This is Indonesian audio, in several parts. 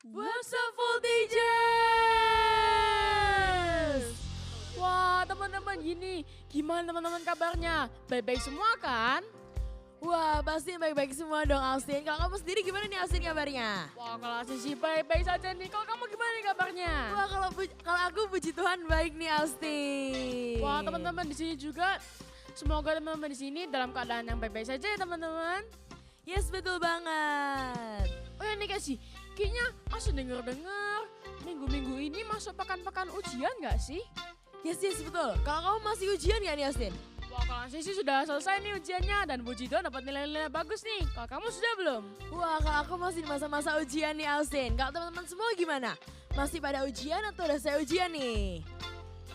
Wonderful Teachers! Wah teman-teman gimana teman-teman kabarnya? Baik-baik semua kan? Wah, pasti baik-baik semua dong, Austin. Kalau kamu sendiri gimana nih, Austin, kabarnya? Wah kalau Austin sih baik-baik saja nih, kalau kamu gimana nih kabarnya? Wah, kalau aku puji Tuhan baik nih, Austin. Wah teman-teman di sini juga, semoga teman-teman di sini dalam keadaan yang baik-baik saja ya teman-teman. Yes, betul banget. Oh ya nih kasih, kayaknya Austin denger-dengar minggu-minggu ini masuk pekan-pekan ujian gak sih? Yes, betul. Kalau kamu masih ujian gak nih, Austin? Wah kalau saya sih sudah selesai nih ujiannya dan puji Tuhan dapat nilai-nilai bagus nih. Kalau kamu sudah belum? Wah, kalau aku masih di masa-masa ujian nih, Austin. Kalau teman-teman semua gimana? Masih pada ujian atau udah selesai ujian nih?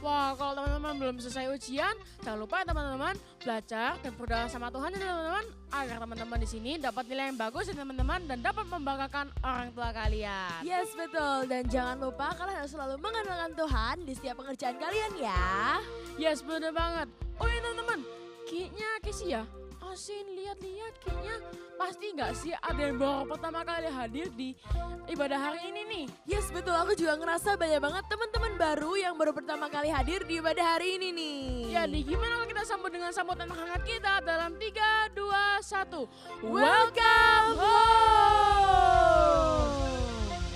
Wah kalau teman-teman belum selesai ujian, jangan lupa ya teman-teman belajar dan berdoa sama Tuhan ya teman-teman. Agar teman-teman di sini dapat nilai yang bagus ya teman-teman dan dapat membanggakan orang tua kalian. Yes, betul. Dan jangan lupa kalian harus selalu mengandalkan Tuhan di setiap pekerjaan kalian ya. Yes bener banget. Oh ya teman-teman, kayaknya Casey ya, Asin lihat-lihat kayaknya pasti nggak sih ada yang baru pertama kali hadir di ibadah hari ini nih. Yes, betul. Aku juga ngerasa banyak banget teman-teman baru yang baru pertama kali hadir di ibadah hari ini nih. Jadi gimana kalau kita sambut dengan sambutan hangat kita dalam 3, 2, 1. Welcome home!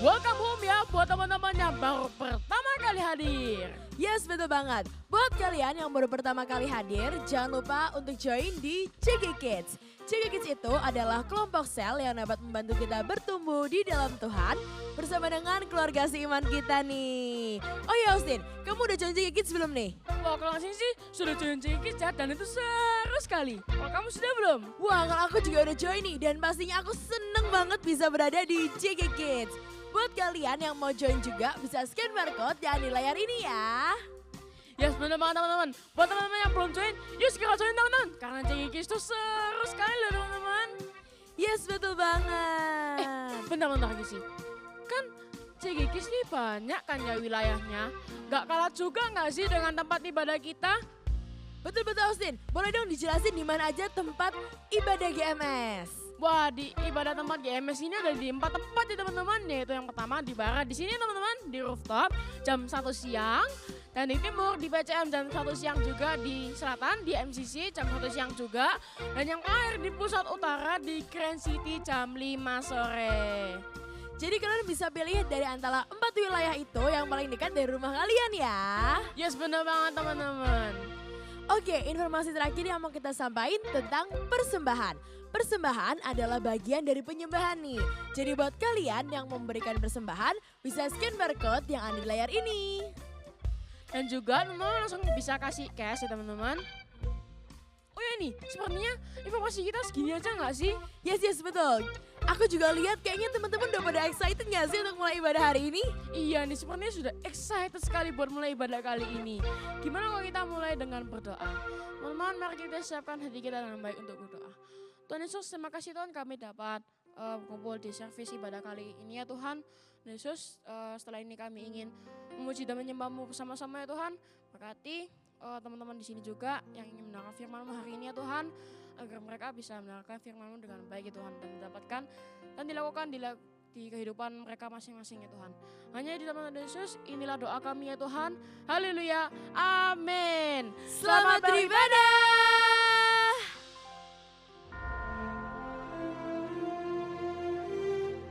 Welcome home ya buat teman-teman yang baru pertama kali hadir. Yes, betul banget. Buat kalian yang baru pertama kali hadir, jangan lupa untuk join di CG Kids. CG Kids itu adalah kelompok sel yang dapat membantu kita bertumbuh di dalam Tuhan bersama dengan keluarga seiman kita nih. Oh ya Austin, kamu udah join CG Kids belum nih? Wah kalau Asin sih sudah join Cikis ya dan itu seru sekali. Kalau kamu sudah belum? Wah, kalau aku juga udah join nih dan pastinya aku seneng banget bisa berada di CG Kids. Buat kalian yang mau join juga bisa scan barcode yang di layar ini ya. Yes bener banget teman-teman. Buat teman-teman yang belum join, yuk segera join teman-teman. Karena Cikis itu seru sekali loh teman-teman. Yes, betul banget. Bentar-bentar sih. Kan Cikis nih banyak kan ya wilayahnya. Gak kalah juga gak sih dengan tempat ibadah kita? Betul-betul Austin, boleh dong dijelasin di mana aja tempat ibadah GMS? Wah di ibadah tempat GMS ini ada di 4 tempat ya teman-teman. Yaitu yang pertama di barat di sini teman-teman, di rooftop jam 1 siang. Dan di timur di PCM jam 1 siang juga, di selatan di MCC jam 1 siang juga. Dan yang terakhir di pusat utara di Grand City jam 5 sore. Jadi kalian bisa pilih dari antara 4 wilayah itu yang paling dekat dari rumah kalian ya. Yes bener banget teman-teman. Oke, informasi terakhir yang mau kita sampaikan tentang persembahan. Persembahan adalah bagian dari penyembahan nih. Jadi buat kalian yang memberikan persembahan bisa scan barcode yang ada di layar ini. Dan juga teman-teman langsung bisa kasih cash ya teman-teman. Oh ya nih, sepertinya informasi kita segini aja gak sih? Yes, betul. Aku juga lihat kayaknya teman-teman udah pada excited gak sih untuk mulai ibadah hari ini? Iya nih, sepertinya sudah excited sekali buat mulai ibadah kali ini. Gimana kalau kita mulai dengan berdoa? Teman-teman, mari kita siapkan hati kita dengan baik untuk berdoa. Tuhan Yesus, terima kasih Tuhan kami dapat berkumpul di servis ibadah kali ini ya Tuhan. Tuhan Yesus, setelah ini kami ingin memuji dan menyembah-Mu bersama-sama ya Tuhan. Berkati teman-teman di sini juga yang ingin mendengar firman-Mu hari ini ya Tuhan, agar mereka bisa mendengarkan firman-Mu dengan baik ya Tuhan dan mendapatkan dan dilakukan di kehidupan mereka masing-masing ya Tuhan. Hanya di dalam nama Yesus, inilah doa kami ya Tuhan. Haleluya. Amin. Selamat beribadah.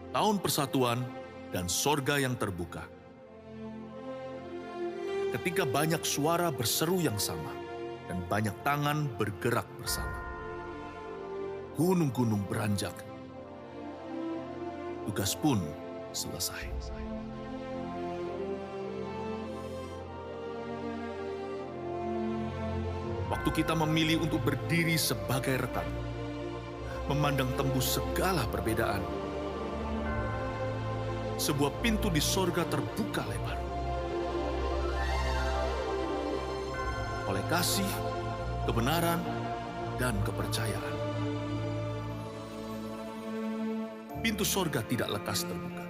Tahun Persatuan dan Sorga yang terbuka. Ketika banyak suara berseru yang sama dan banyak tangan bergerak bersama. Gunung-gunung beranjak. Tugas pun selesai. Waktu kita memilih untuk berdiri sebagai rekan, memandang tembus segala perbedaan, sebuah pintu di sorga terbuka lebar. Oleh kasih, kebenaran, dan kepercayaan. Pintu sorga tidak lekas terbuka.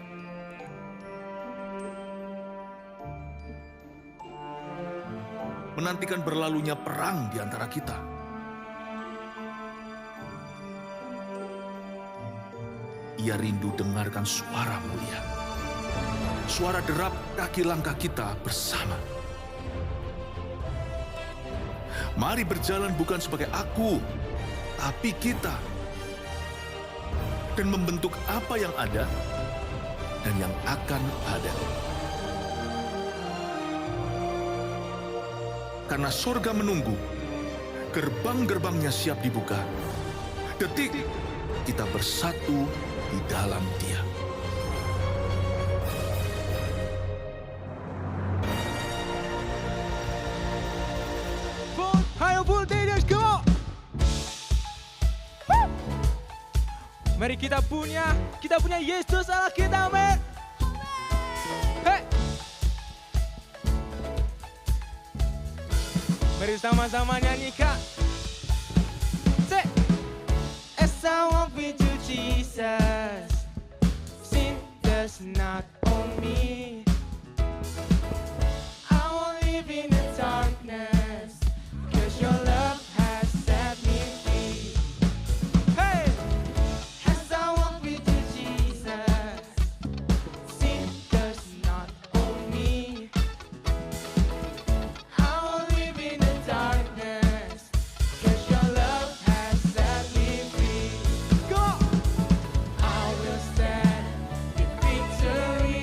Menantikan berlalunya perang di antara kita. Ia rindu dengarkan suara mulia. suara derap kaki langkah kita bersama. Mari berjalan bukan sebagai aku, tapi kita. Dan membentuk apa yang ada dan yang akan ada. Karena surga menunggu, gerbang-gerbangnya siap dibuka. Detik, kita bersatu di dalam Dia. Hayo Volunteers, go! Mari kita punya Yesus Allah kita, men. Hey! Mari sama-sama nyanyikan. Say, as I walk with you, Jesus, sin does not own me. I won't live in the darkness, 'cause your love has set me free. Hey! As I walk with you, Jesus, sin does not own me. I won't live in the darkness, 'cause your love has set me free. Go! I will stand in victory.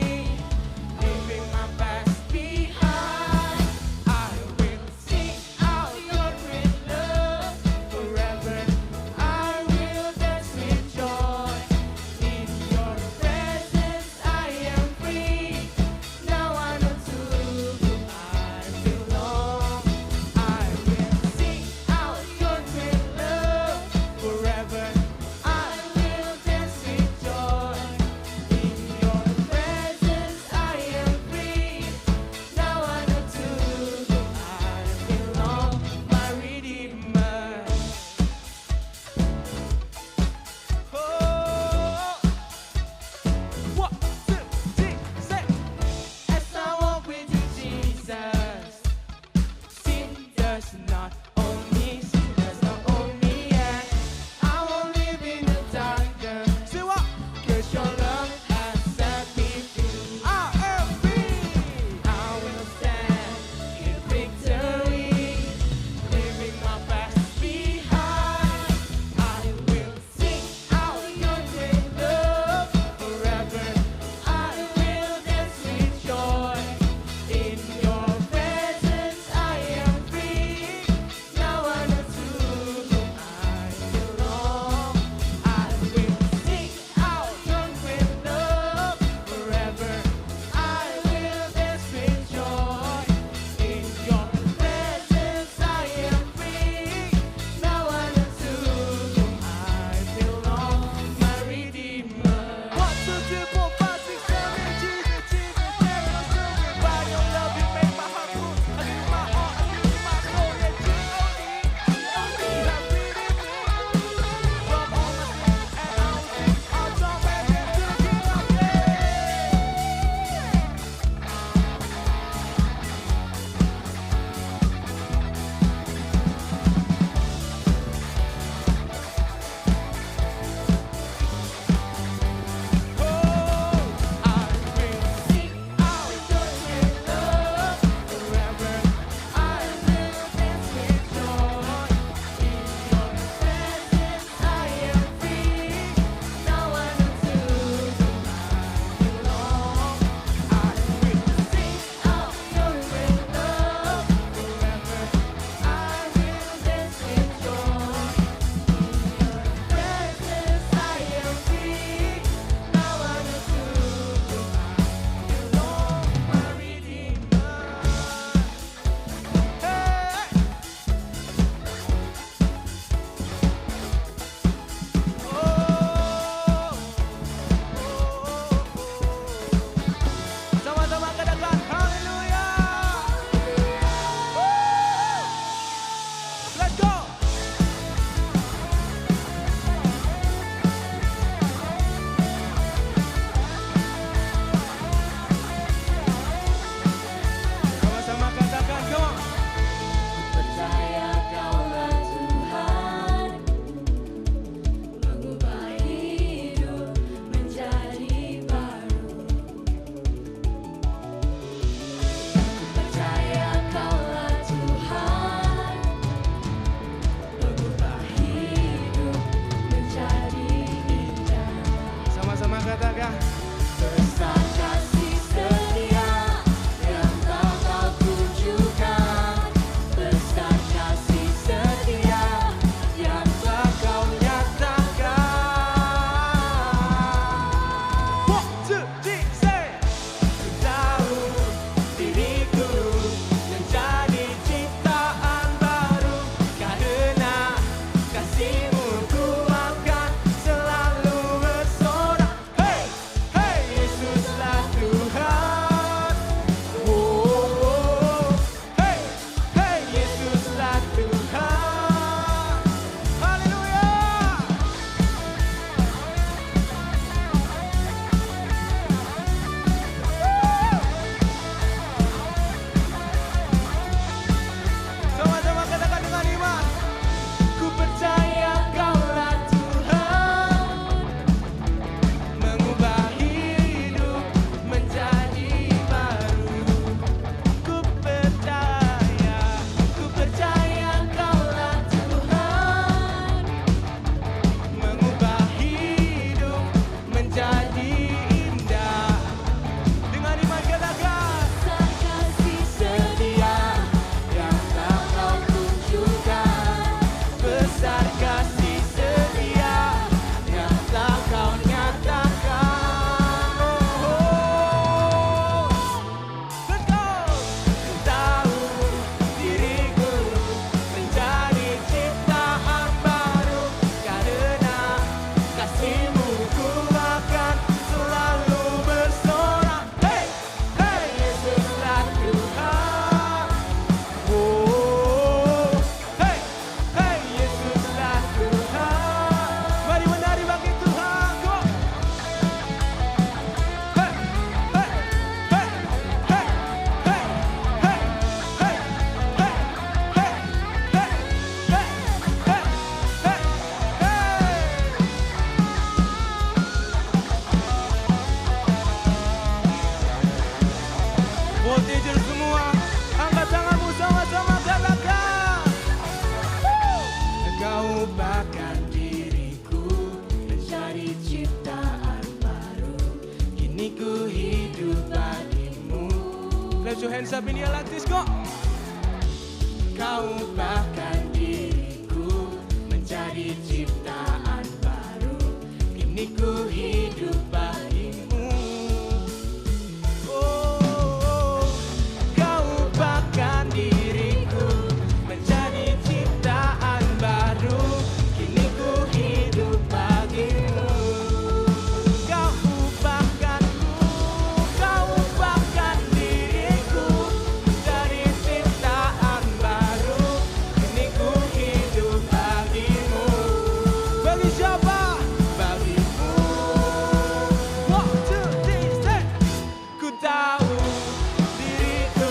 katakan Besar kasih setia yang tak kau tunjukkan. Besar kasih setia yang tak kau nyatakan. 1, 2, 3, say. Ku tahu diriku menjadi ciptaan baru, karena kasih-Mu ku akan selalu bersorak. Hey, hey, Yesuslah Tuhan. Oh, oh, oh. Hey, hey, Yesuslah Tuhan. Haleluya. Sama-sama katakan dengan iman. Ku percaya Kaulah Tuhan, mengubah hidup menjadi baru. Ku percaya Kaulah Tuhan, mengubah hidup menjadi indah. Dengan iman katakan. Besar kasih setia yang tak kau tunjukkan. Besar kasih setia yang tak kau nyatakan. Oh, let's go. Ku tahu diriku menjadi ciptaan baru, karena kasih-Mu ku akan selalu bersorak. Hey, hey, Yesuslah Tuhan. Oh, hey, hey, Yesuslah Tuhan. Mari menari bagi Tuhan. Go. Hey, hey, hey, hey, hey, hey, hey, hey, hey, hey, hey, hey, hey. Voltager semua, angkat tanganmu sama-sama katakan. Engkau ubahkan diriku menjadi ciptaan baru. Kini ku hidup bagimu. Let's your hands up in the air like this, go. Engkau ubahkan diriku menjadi ciptaan baru. Kini ku hidup bagimu. Oh, Kau ubahkan diriku menjadi ciptaan baru. Kini ku hidup bagimu. Kau ubahkan diriku menjadi ciptaan baru. Kini ku hidup bagimu. Bagi siapa? Bagimu. 1, 2, 3, say. Ku tahu diriku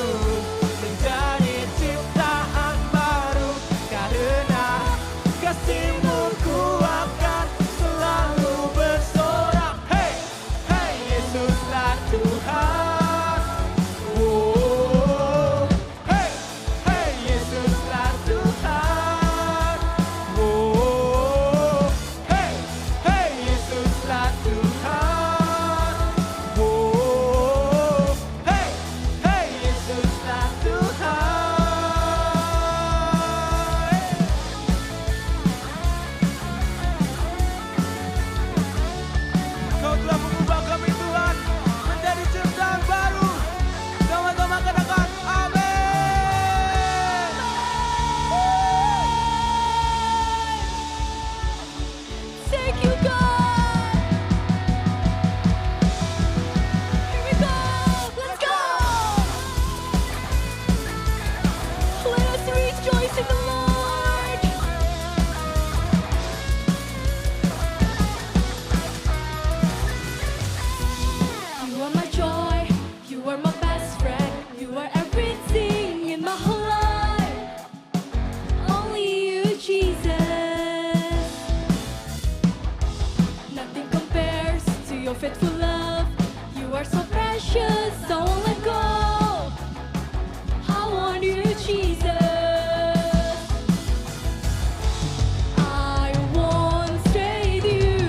menjadi ciptaan baru, karena kasih-Mu ku akan selalu bersorak. Hey, hey, Yesuslah Tuhan. Oh, hey, hey, Yesuslah Tuhan. Oh, hey, hey, Yesuslah Tuhan. Oh, hey, hey, Yesuslah Tuhan. Kau telah mengubah kami Tuhan menjadi ciptaan baru. Sama-sama katakan amin. Thank you, God. Here we go. Let's go. Let us rejoice in the Lord. You are my joy. You are my best friend. You are everything in my whole life. Only you, Jesus. Nothing compares to your faithful love. You are so precious, so won't let go. I want you, Jesus. I won't stray with you.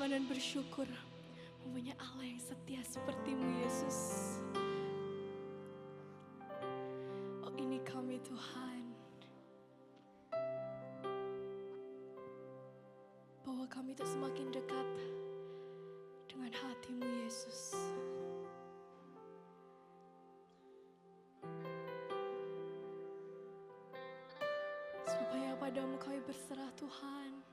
berdoa dan bersyukur mempunyai Allah yang setia seperti-Mu, Yesus. Oh, ini kami Tuhan. Bahwa kami itu semakin dekat dengan hati-Mu, Yesus. Supaya padamu kami berserah, Tuhan.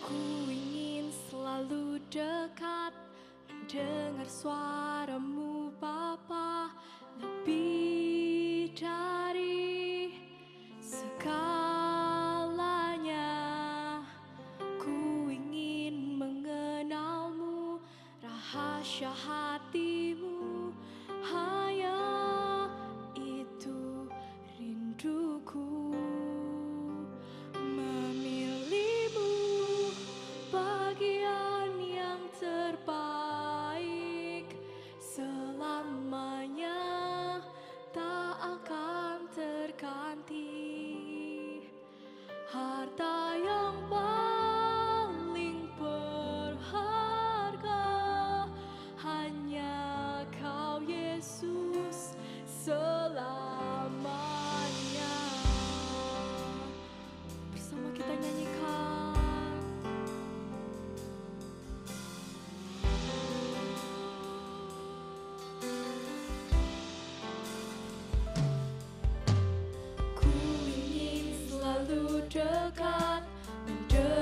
Ku ingin selalu dekat, mendengar suara-Mu Bapa, lebih dari segalanya. Ku ingin mengenal-Mu, rahasia hati-Mu, hanya itu rinduku. Memilih-Mu bagian yang terbaik, selamanya tak akan terganti. Harta yang paling berharga hanya Kau, Yesus, selamanya. Bersama kita nyanyikan. Ku ingin selalu dekat, mendengar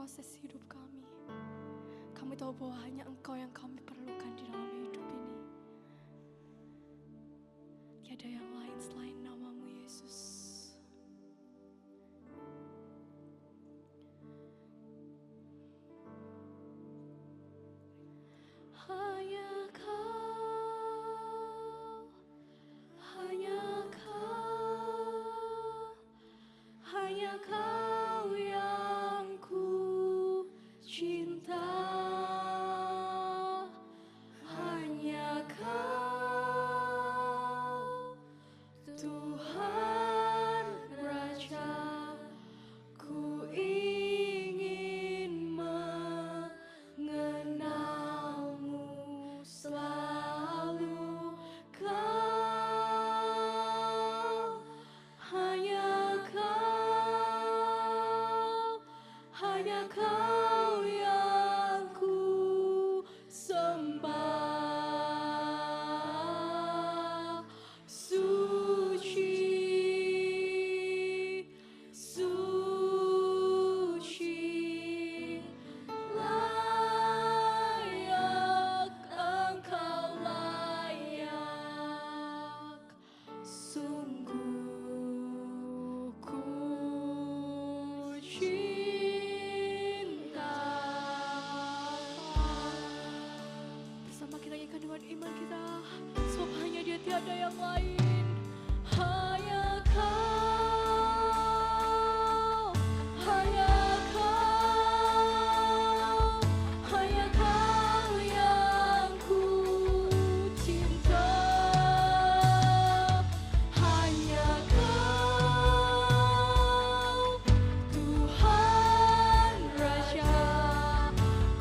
proses hidup kami. Kami tahu bahwa hanya Engkau yang kami perlukan di dalam hidup ini. Tiada yang lain selain nama-Mu, Yesus. Hanya Kau, hanya Kau, hanya Kau yang ku cinta. Hanya Kau, Tuhan Raja, ku ingin mengenalmu selalu. Kau, hanya Kau, hanya Kau yang ku sembah. Suci, suci, layak Engkau, layak. Sungguh ku cinta. Bersama kita nyanyikan dengan iman kita, sebab hanya Dia, tiada yang lain. Hanya Kau, hanya Kau, hanya Kau yang ku cinta. Hanya Kau, Tuhan Raja,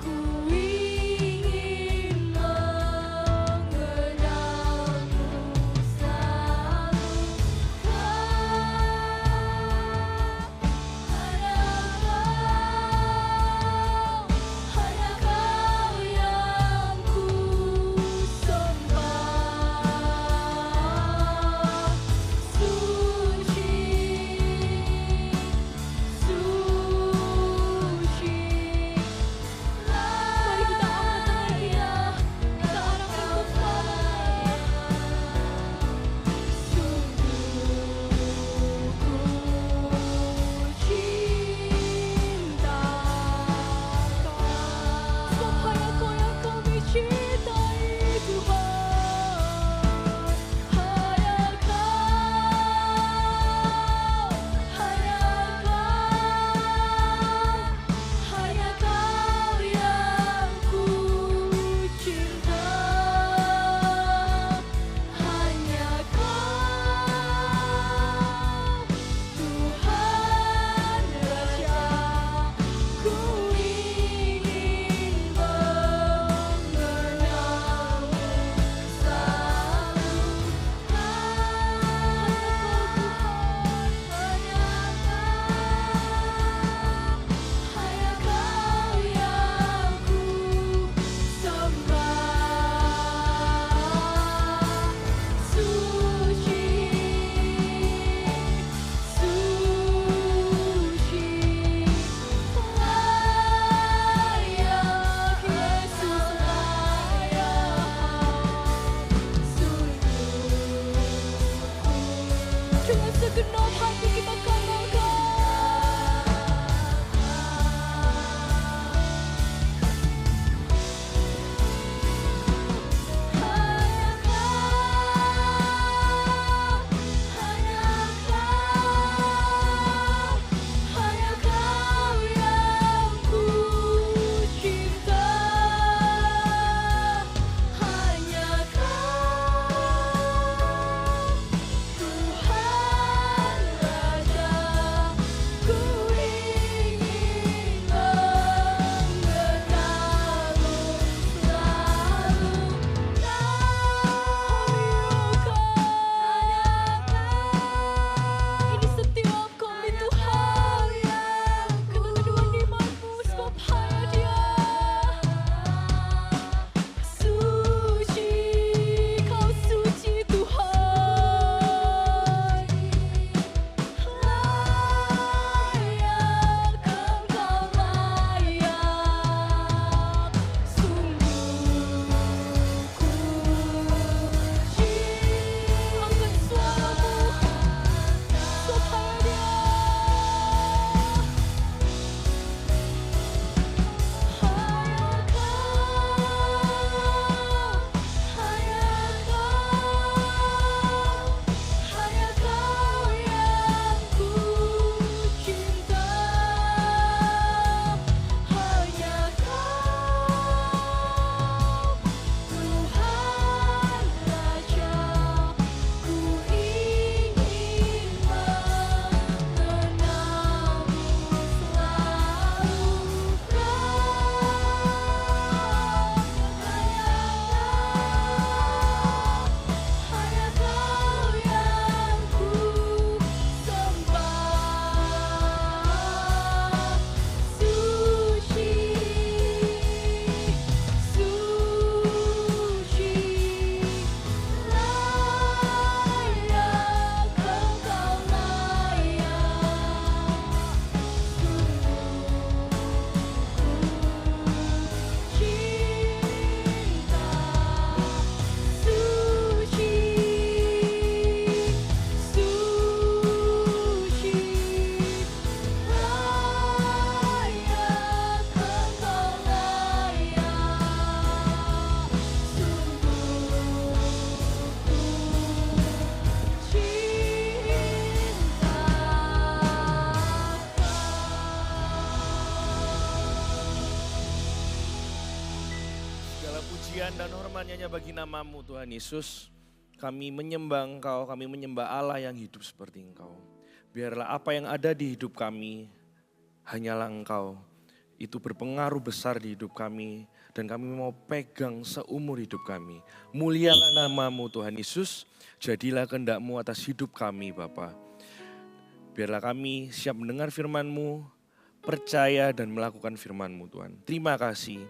ku ingin mengenalmu selalu. dan hormat hanya bagi nama-Mu Tuhan Yesus. Kami menyembah Engkau, kami menyembah Allah yang hidup seperti Engkau. Biarlah apa yang ada di hidup kami hanyalah Engkau. Itu berpengaruh besar di hidup kami dan kami mau pegang seumur hidup kami. Mulialah nama-Mu Tuhan Yesus, jadilah kehendak-Mu atas hidup kami Bapa. Biarlah kami siap mendengar firman-Mu, percaya dan melakukan firman-Mu Tuhan. Terima kasih.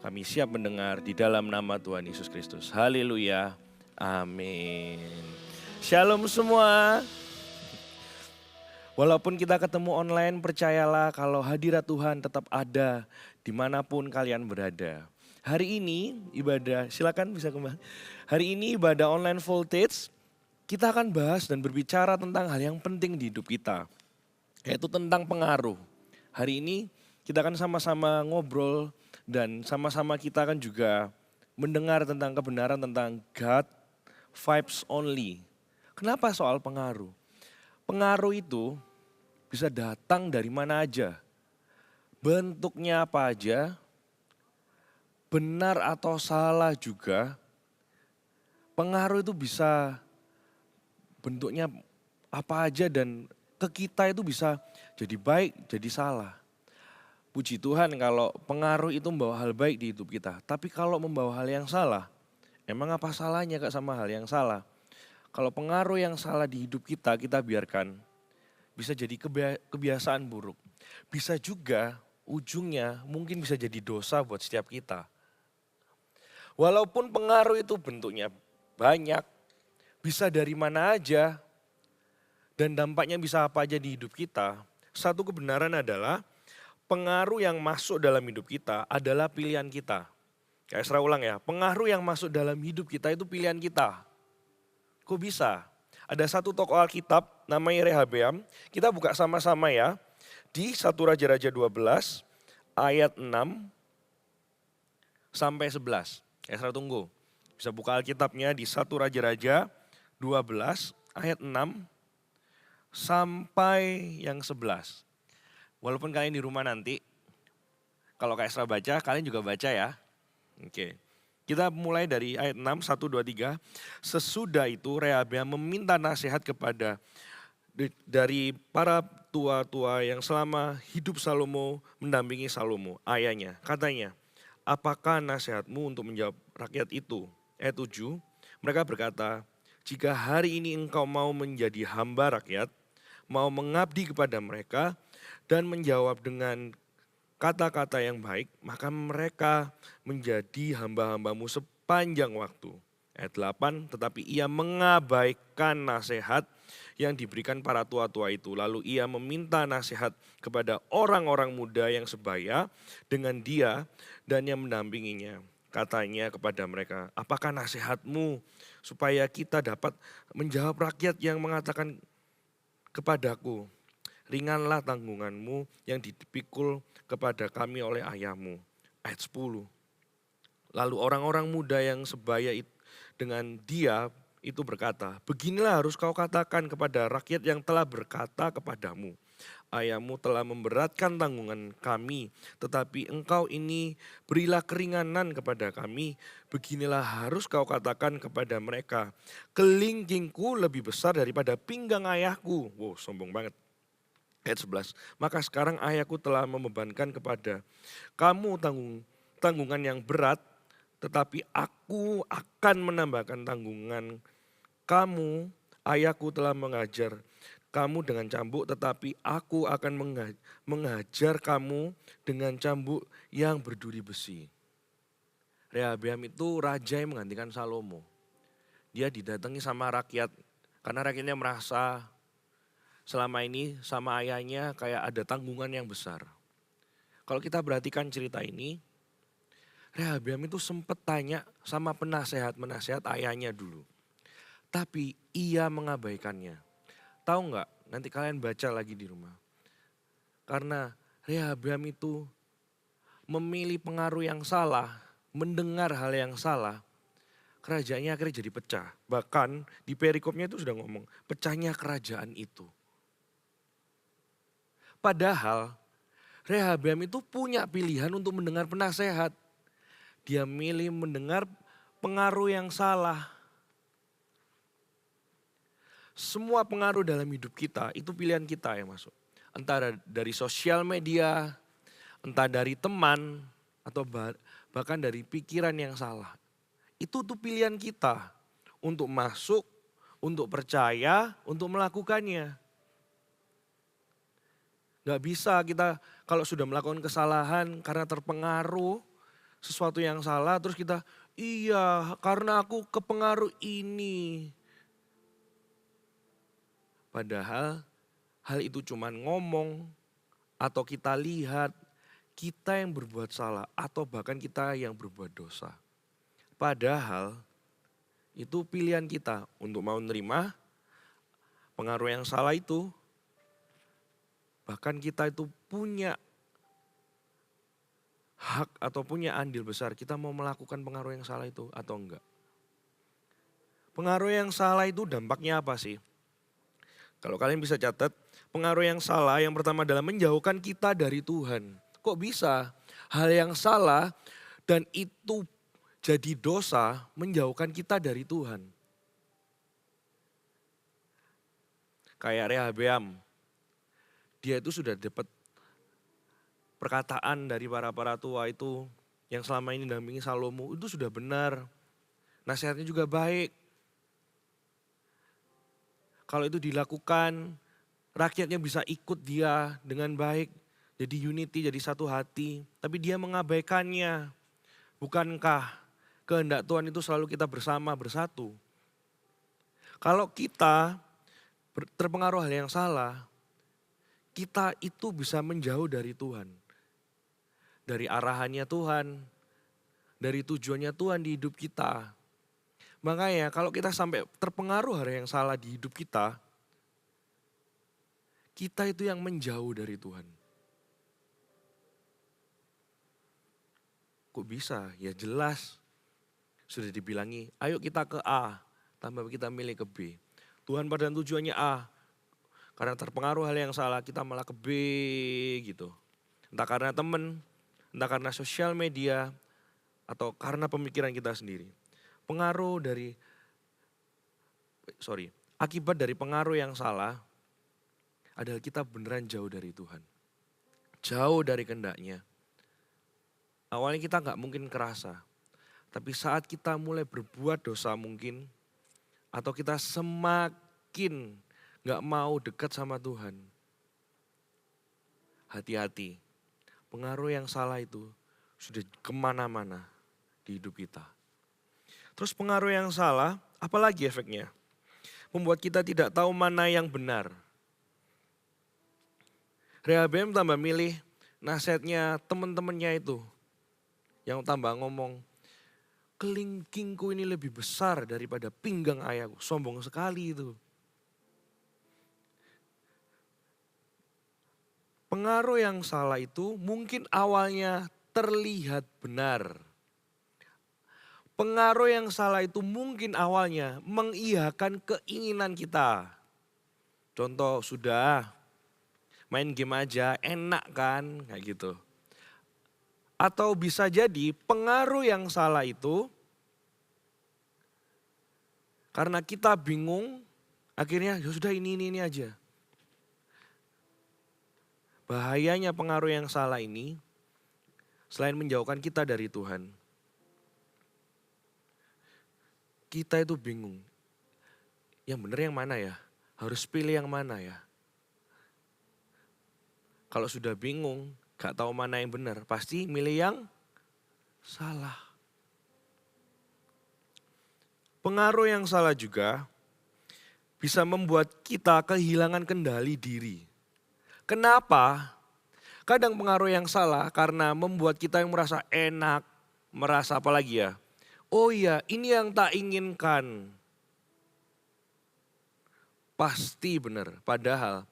Kami siap mendengar di dalam nama Tuhan Yesus Kristus. Haleluya. Amin. Shalom semua. Walaupun kita ketemu online, percayalah kalau hadirat Tuhan tetap ada dimanapun kalian berada. Hari ini ibadah, silakan bisa kembali. Hari ini ibadah online voltage, kita akan bahas dan berbicara tentang hal yang penting di hidup kita. Yaitu tentang pengaruh. Hari ini kita akan sama-sama ngobrol dan sama-sama kita akan juga mendengar tentang kebenaran tentang God vibes only. Kenapa soal pengaruh? Pengaruh itu bisa datang dari mana aja. Bentuknya apa aja, benar atau salah juga. Pengaruh itu bisa bentuknya apa aja dan ke kita itu bisa jadi baik, jadi salah. Puji Tuhan kalau pengaruh itu membawa hal baik di hidup kita. Tapi kalau membawa hal yang salah, emang apa salahnya Kak sama hal yang salah? Kalau pengaruh yang salah di hidup kita, kita biarkan. Bisa jadi kebiasaan buruk. Bisa juga ujungnya mungkin bisa jadi dosa buat setiap kita. Walaupun pengaruh itu bentuknya banyak, bisa dari mana aja, dan dampaknya bisa apa aja di hidup kita. Satu kebenaran adalah pengaruh yang masuk dalam hidup kita adalah pilihan kita. Kayak Esra ulang ya, pengaruh yang masuk dalam hidup kita itu pilihan kita. Kok bisa? Ada satu tokoh Alkitab namanya Rehabeam, kita buka sama-sama ya. Di 1 Raja-Raja 12 ayat 6 sampai 11. Esra tunggu, bisa buka Alkitabnya di 1 Raja-Raja 12 ayat 6 sampai yang 11. Walaupun kalian di rumah nanti, kalau Kak Esra baca, kalian juga baca ya. Oke. Kita mulai dari ayat 6, 1, 2, 3. Sesudah itu Rehabeam meminta nasihat dari para tua-tua yang selama hidup Salomo mendampingi Salomo, ayahnya. Katanya, apakah nasihatmu untuk menjawab rakyat itu? Ayat 7, mereka berkata, jika hari ini engkau mau menjadi hamba rakyat, mau mengabdi kepada mereka, dan menjawab dengan kata-kata yang baik, maka mereka menjadi hamba-hambamu sepanjang waktu. Ayat 8, tetapi ia mengabaikan nasihat yang diberikan para tua-tua itu. Lalu ia meminta nasihat kepada orang-orang muda yang sebaya dengan dia dan yang mendampinginya. Katanya kepada mereka, apakah nasihatmu supaya kita dapat menjawab rakyat yang mengatakan kepadaku, ringanlah tanggunganmu yang dipikul kepada kami oleh ayahmu. Ayat 10. Lalu orang-orang muda yang sebaya dengan dia itu berkata, beginilah harus kau katakan kepada rakyat yang telah berkata kepadamu, ayahmu telah memberatkan tanggungan kami, tetapi engkau ini berilah keringanan kepada kami. Beginilah harus kau katakan kepada mereka, kelingkingku lebih besar daripada pinggang ayahku. Wow, sombong banget. Ayat 11, maka sekarang ayahku telah membebankan kepada kamu tanggungan yang berat, tetapi aku akan menambahkan tanggungan kamu. Ayahku telah mengajar kamu dengan cambuk, tetapi aku akan mengajar kamu dengan cambuk yang berduri besi. Rehabeam itu raja yang menggantikan Salomo. Dia didatangi sama rakyat, karena rakyatnya merasa selama ini sama ayahnya kayak ada tanggungan yang besar. Kalau kita perhatikan cerita ini, Rehabeam itu sempat tanya sama penasehat ayahnya dulu. Tapi ia mengabaikannya. Tahu nggak? Nanti kalian baca lagi di rumah. Karena Rehabeam itu memilih pengaruh yang salah, mendengar hal yang salah, kerajaannya akhirnya jadi pecah. Bahkan di perikopnya itu sudah ngomong, pecahnya kerajaan itu. Padahal Rehabeam itu punya pilihan untuk mendengar penasehat. Dia milih mendengar pengaruh yang salah. Semua pengaruh dalam hidup kita itu pilihan kita yang masuk. Entah dari sosial media, entah dari teman, atau bahkan dari pikiran yang salah. Itu tuh pilihan kita untuk masuk, untuk percaya, untuk melakukannya. Gak bisa kita kalau sudah melakukan kesalahan karena terpengaruh sesuatu yang salah, terus kita, iya karena aku kepengaruh ini. Padahal hal itu cuma ngomong atau kita lihat kita yang berbuat salah atau bahkan kita yang berbuat dosa. Padahal itu pilihan kita untuk mau menerima pengaruh yang salah itu. Bahkan kita itu punya hak atau punya andil besar kita mau melakukan pengaruh yang salah itu atau enggak. Pengaruh yang salah itu dampaknya apa sih? Kalau kalian bisa catat, pengaruh yang salah yang pertama adalah menjauhkan kita dari Tuhan. Kok bisa hal yang salah dan itu jadi dosa menjauhkan kita dari Tuhan? Kayak Rehabeam, dia itu sudah dapat perkataan dari para tua itu yang selama ini dampingi Salomo itu sudah benar. Nasihatnya juga baik. Kalau itu dilakukan, rakyatnya bisa ikut dia dengan baik. Jadi unity, jadi satu hati. Tapi dia mengabaikannya. Bukankah kehendak Tuhan itu selalu kita bersama, bersatu? Kalau kita terpengaruh hal yang salah, kita itu bisa menjauh dari Tuhan. Dari arahannya Tuhan, dari tujuannya Tuhan di hidup kita. Makanya kalau kita sampai terpengaruh hal yang salah di hidup kita itu yang menjauh dari Tuhan. Kok bisa? Ya jelas. Sudah dibilangi, ayo kita ke A, tambah kita milih ke B. Tuhan pada tujuannya A. Karena terpengaruh hal yang salah, kita malah ke B gitu. Entah karena teman, entah karena sosial media, atau karena pemikiran kita sendiri. Akibat dari pengaruh yang salah adalah kita beneran jauh dari Tuhan. Jauh dari kehendaknya. Awalnya kita gak mungkin kerasa. Tapi saat kita mulai berbuat dosa mungkin, atau kita semakin gak mau dekat sama Tuhan. Hati-hati, pengaruh yang salah itu sudah kemana-mana di hidup kita. Terus pengaruh yang salah, apalagi efeknya? Membuat kita tidak tahu mana yang benar. Rehabeam tambah milih nasihatnya teman-temannya itu. Yang tambah ngomong, kelingkingku ini lebih besar daripada pinggang ayahku. Sombong sekali itu. Pengaruh yang salah itu mungkin awalnya terlihat benar. Pengaruh yang salah itu mungkin awalnya mengiyakan keinginan kita. Contoh sudah main game aja enak kan kayak gitu. Atau bisa jadi pengaruh yang salah itu karena kita bingung akhirnya ya sudah ini aja. Bahayanya pengaruh yang salah ini selain menjauhkan kita dari Tuhan. Kita itu bingung, yang benar yang mana ya? Harus pilih yang mana ya? Kalau sudah bingung, gak tahu mana yang benar, pasti milih yang salah. Pengaruh yang salah juga bisa membuat kita kehilangan kendali diri. Kenapa? Kadang pengaruh yang salah karena membuat kita yang merasa enak, merasa apa lagi ya? Oh iya, ini yang tak inginkan. Pasti benar, padahal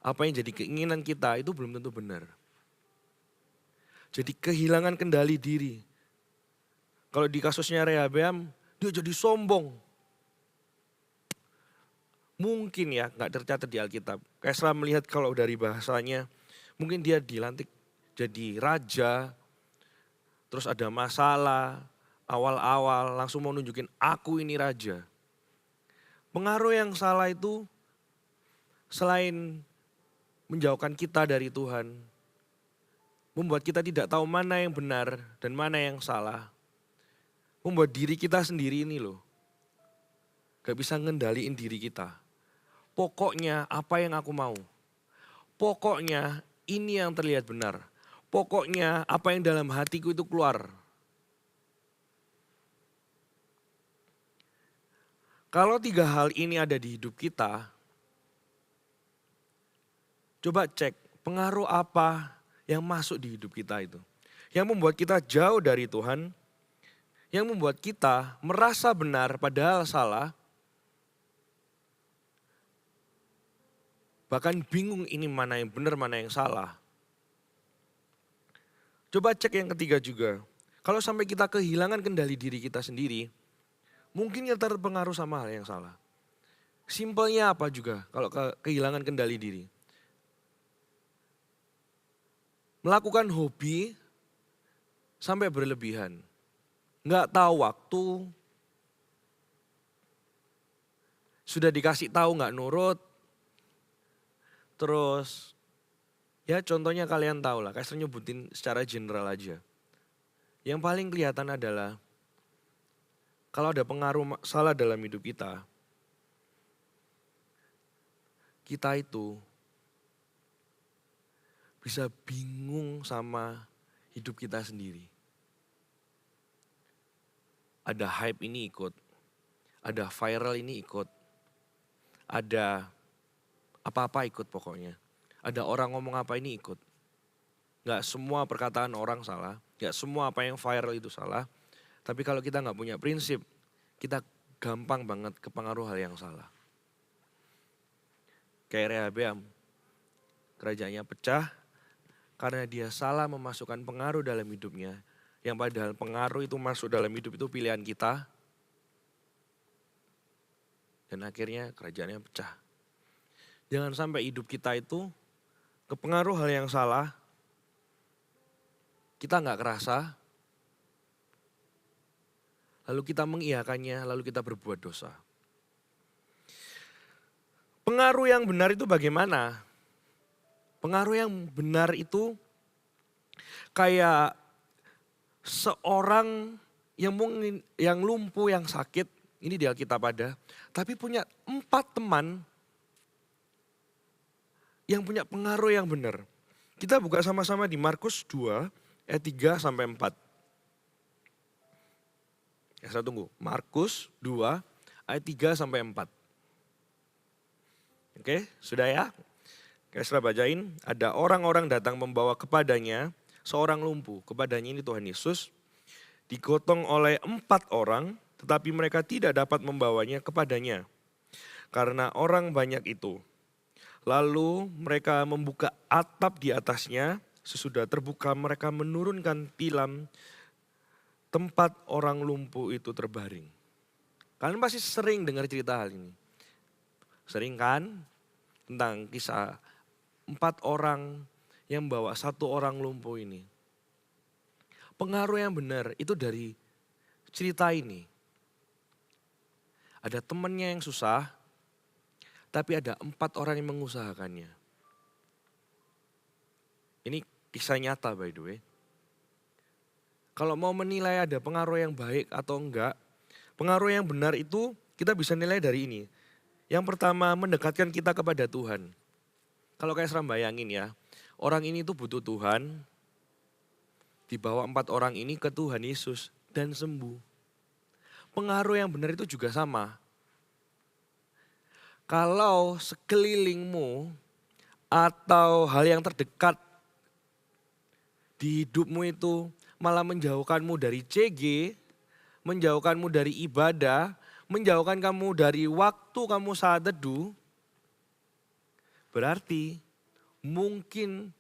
apa yang jadi keinginan kita itu belum tentu benar. Jadi kehilangan kendali diri. Kalau di kasusnya Rehabeam, dia jadi sombong. Mungkin ya, gak tercatat di Alkitab. Kayak setelah melihat kalau dari bahasanya, mungkin dia dilantik jadi raja, terus ada masalah, awal-awal langsung mau nunjukin aku ini raja. Pengaruh yang salah itu selain menjauhkan kita dari Tuhan, membuat kita tidak tahu mana yang benar dan mana yang salah. Membuat diri kita sendiri ini loh, gak bisa ngendaliin diri kita. Pokoknya apa yang aku mau. Pokoknya ini yang terlihat benar. Pokoknya apa yang dalam hatiku itu keluar. Kalau 3 hal ini ada di hidup kita, coba cek pengaruh apa yang masuk di hidup kita itu. Yang membuat kita jauh dari Tuhan, yang membuat kita merasa benar padahal salah, bahkan bingung ini mana yang benar, mana yang salah. Coba cek yang ketiga juga, kalau sampai kita kehilangan kendali diri kita sendiri, mungkin kita terpengaruh sama hal yang salah. Simpelnya apa juga kalau kehilangan kendali diri? Melakukan hobi sampai berlebihan. Nggak tahu waktu, sudah dikasih tahu nggak nurut. Terus ya contohnya kalian tahu lah, kayak nyebutin secara general aja. Yang paling kelihatan adalah kalau ada pengaruh salah dalam hidup kita, kita itu bisa bingung sama hidup kita sendiri. Ada hype ini ikut, ada viral ini ikut, ada apa-apa ikut pokoknya. Ada orang ngomong apa ini ikut. Gak semua perkataan orang salah, gak semua apa yang viral itu salah. Tapi kalau kita gak punya prinsip, kita gampang banget kepengaruh hal yang salah. Kayak Rehabeam, kerajaannya pecah karena dia salah memasukkan pengaruh dalam hidupnya. Yang padahal pengaruh itu masuk dalam hidup itu pilihan kita. Dan akhirnya kerajaannya pecah. Jangan sampai hidup kita itu kepengaruh hal yang salah. Kita gak kerasa. Lalu kita mengiyakannya, lalu kita berbuat dosa. Pengaruh yang benar itu bagaimana? Pengaruh yang benar itu kayak seorang yang lumpuh, yang sakit, ini di Alkitab ada, tapi punya 4 teman yang punya pengaruh yang benar. Kita buka sama-sama di Markus 2 ayat 3 sampai 4. Ya, saya tunggu. Markus 2 ayat 3 sampai 4. Oke, sudah ya? Oke, saya bacain. Ada orang-orang datang membawa kepadanya seorang lumpuh. Kepadanya ini Tuhan Yesus. Digotong oleh 4 orang, tetapi mereka tidak dapat membawanya kepadanya. Karena orang banyak itu. Lalu mereka membuka atap di atasnya. Sesudah terbuka mereka menurunkan tilam tempat orang lumpuh itu terbaring. Kalian pasti sering dengar cerita hal ini. Sering kan? Tentang kisah 4 orang yang bawa 1 orang lumpuh ini. Pengaruh yang benar itu dari cerita ini. Ada temannya yang susah, tapi ada 4 orang yang mengusahakannya. Ini kisah nyata by the way. Kalau mau menilai ada pengaruh yang baik atau enggak, pengaruh yang benar itu kita bisa nilai dari ini. Yang pertama, mendekatkan kita kepada Tuhan. Kalau kayak seram bayangin ya, orang ini tuh butuh Tuhan, dibawa 4 orang ini ke Tuhan Yesus dan sembuh. Pengaruh yang benar itu juga sama. Kalau sekelilingmu atau hal yang terdekat di hidupmu itu malah menjauhkanmu dari CG, menjauhkanmu dari ibadah, menjauhkan kamu dari waktu kamu saat teduh, berarti mungkin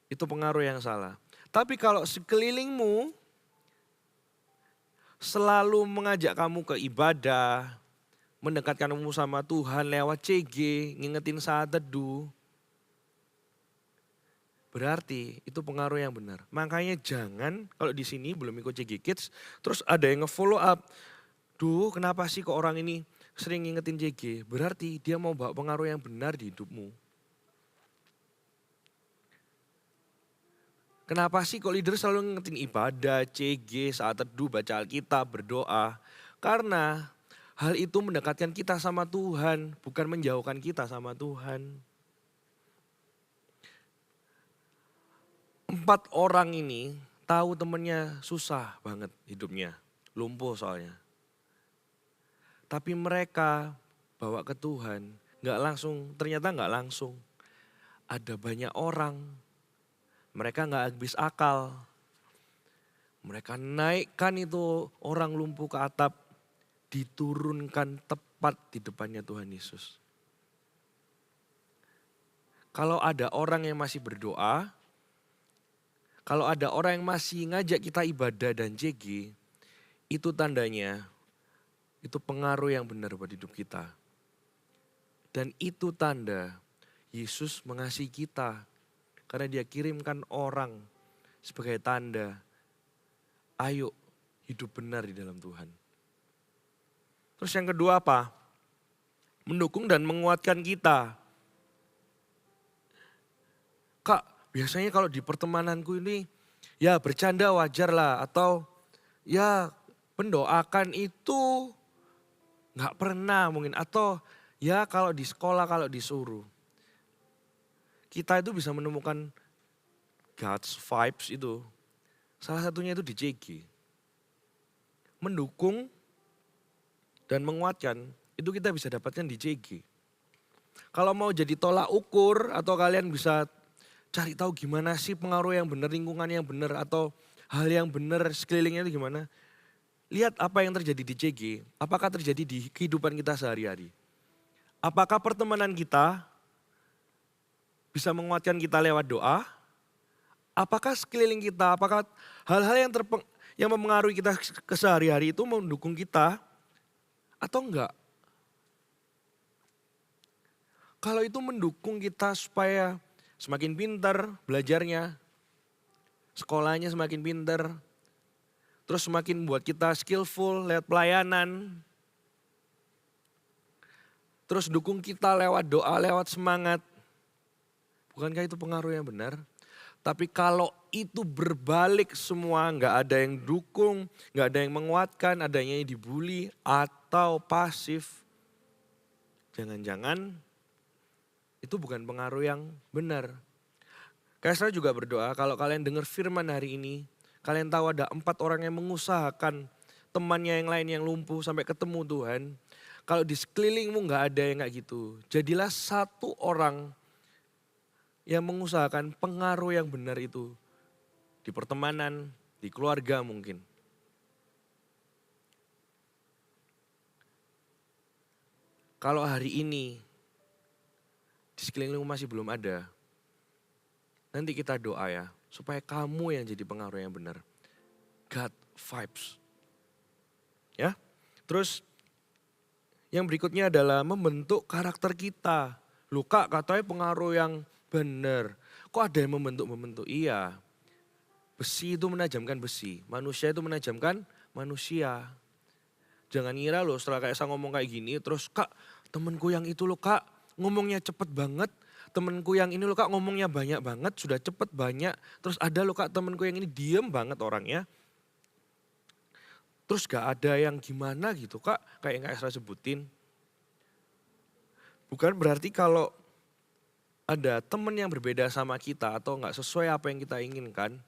itu pengaruh yang salah. Tapi kalau sekelilingmu selalu mengajak kamu ke ibadah, mendekatkan kamu sama Tuhan lewat CG, ngingetin saat teduh, berarti itu pengaruh yang benar. Makanya jangan kalau di sini belum ikut CG Kids, terus ada yang nge-follow up. Duh, kenapa sih kok orang ini sering ngingetin CG? Berarti dia mau bawa pengaruh yang benar di hidupmu. Kenapa sih kok leader selalu ngingetin ibadah, CG, saat teduh, baca Alkitab, berdoa? Karena hal itu mendekatkan kita sama Tuhan, bukan menjauhkan kita sama Tuhan. 4 orang ini tahu temennya susah banget hidupnya, lumpuh soalnya. Tapi mereka bawa ke Tuhan, ternyata nggak langsung. Ada banyak orang, mereka nggak habis akal. Mereka naikkan itu orang lumpuh ke atap, diturunkan tepat di depannya Tuhan Yesus. Kalau ada orang yang masih berdoa, kalau ada orang yang masih ngajak kita ibadah dan CG, itu tandanya, itu pengaruh yang benar buat hidup kita. Dan itu tanda Yesus mengasihi kita. Karena dia kirimkan orang sebagai tanda, ayo hidup benar di dalam Tuhan. Terus yang kedua apa? Mendukung dan menguatkan kita. Kak, biasanya kalau di pertemananku ini ya bercanda wajar lah. Atau ya pendoakan itu gak pernah mungkin. Atau ya kalau di sekolah kalau disuruh. Kita itu bisa menemukan God's vibes itu. Salah satunya itu di CG. Mendukung dan menguatkan itu kita bisa dapatkan di CG. Kalau mau jadi tolak ukur atau kalian bisa cari tahu gimana sih pengaruh yang benar, lingkungan yang benar atau hal yang benar sekelilingnya itu gimana. Lihat apa yang terjadi di CG, apakah terjadi di kehidupan kita sehari-hari. Apakah pertemanan kita bisa menguatkan kita lewat doa? Apakah sekeliling kita, apakah hal-hal yang mempengaruhi kita kesehari-hari itu mendukung kita atau enggak? Kalau itu mendukung kita supaya semakin pintar belajarnya, sekolahnya semakin pintar, terus semakin buat kita skillful lewat pelayanan, terus dukung kita lewat doa, lewat semangat. Bukankah itu pengaruh yang benar? Tapi kalau itu berbalik semua, nggak ada yang dukung, nggak ada yang menguatkan, adanya yang dibully atau pasif, jangan-jangan itu bukan pengaruh yang benar. Kaisra juga berdoa, kalau kalian dengar firman hari ini, kalian tahu ada 4 orang yang mengusahakan temannya yang lain yang lumpuh sampai ketemu Tuhan. Kalau di sekelilingmu nggak ada yang kayak gitu, jadilah 1 orang yang mengusahakan pengaruh yang benar itu di pertemanan, di keluarga mungkin. Kalau hari ini di sekelilingmu masih belum ada, nanti kita doa ya, supaya kamu yang jadi pengaruh yang benar. God vibes. Ya. Terus yang berikutnya adalah membentuk karakter kita. Loh Kak, katanya pengaruh yang benar. Kok ada yang membentuk? Iya. Besi itu menajamkan besi. Manusia itu menajamkan manusia. Jangan ngira loh setelah kayak saya ngomong kayak gini, terus Kak temenku yang itu loh Kak ngomongnya cepet banget. Temenku yang ini loh Kak ngomongnya banyak banget, sudah cepet banyak. Terus ada loh Kak temenku yang ini diem banget orangnya. Terus gak ada yang gimana gitu Kak, kayak yang Kak Esra sebutin. Bukan berarti kalau ada temen yang berbeda sama kita atau gak sesuai apa yang kita inginkan,